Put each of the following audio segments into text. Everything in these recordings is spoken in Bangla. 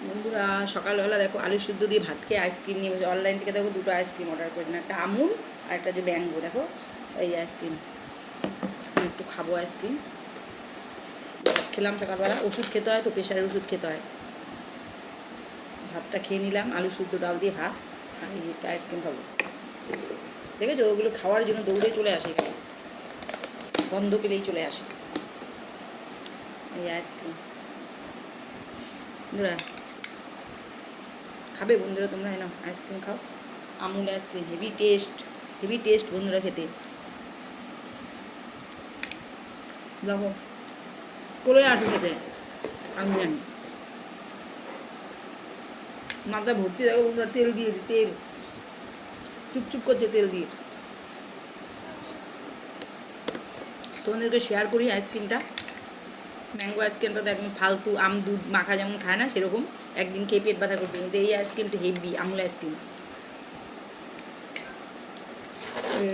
বন্ধুরা সকালবেলা দেখো আলু সিদ্ধ দিয়ে ভাত খেয়ে আইসক্রিম নিয়ে বসে। অনলাইন থেকে দেখো দুটো আইসক্রিম অর্ডার করেছিলাম, একটা আমুল আর একটা যে ব্যাঙ্গো। দেখো এই আইসক্রিম, একটু খাবো আইসক্রিম। খেলাম সকালবেলা, ওষুধ খেতে হয় তো, প্রেশারের ওষুধ খেতে হয়। ভাতটা খেয়ে নিলাম, আলু সিদ্ধ ডাল দিয়ে ভাত, আর এই একটা আইসক্রিম খাবো। দেখেছো, ওগুলো খাওয়ার জন্য দৌড়ে চলে আসে, এখানে গন্ধ পেলেই চলে আসে। এই আইসক্রিম বন্ধুরা খাবে, বন্ধুরা তোমরা এনো আইসক্রিম খাও। আমুল আইসক্রিম হেভি টেস্ট বন্ধুরা খেতে। দেখো করে আসো খেতে, আমি জানি। মাথা ভর্তি দেখো বন্ধুরা, তেল দিয়েছি, তেল চুপচুপ করছে তেল দিয়ে। তোমাদেরকে শেয়ার করি আইসক্রিমটা। ম্যাঙ্গো আইসক্রিমটা তো একদম ফালতু, আম দুধ মাখা যেমন খায় না সেরকম, একদিন খেয়ে পেট ব্যথা করছে। কিন্তু এই আইসক্রিমটা হেভি, আমুল আইসক্রিম।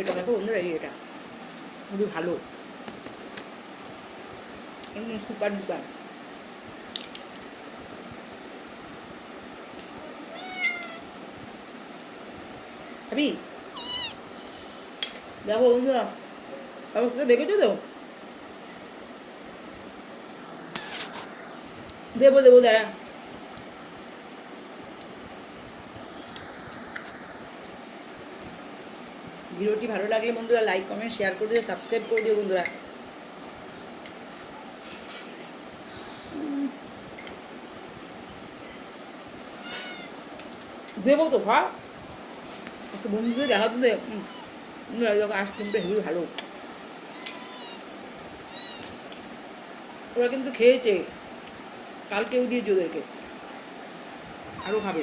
এটা দেখো বন্ধুরা, এটা খুবই ভালো, একদম সুপার ডুপার। ভাবি দেখো বন্ধুরা, অবস্থা দেখেছো তো? দেবো দাঁড়া। ভিডিওটি ভালো লাগলে বন্ধুরা লাইক কমেন্ট শেয়ার করে দিও, সাবস্ক্রাইব করে দিও বন্ধুরা। দেবো তো খা, একটু বন্ধুদের দেখাতে দে। দেখো আইসক্রিমটা হেবি ভালো। ওরা কিন্তু খেয়েছে, কালকেও দিয়েছে ওদেরকে, আরও খাবে।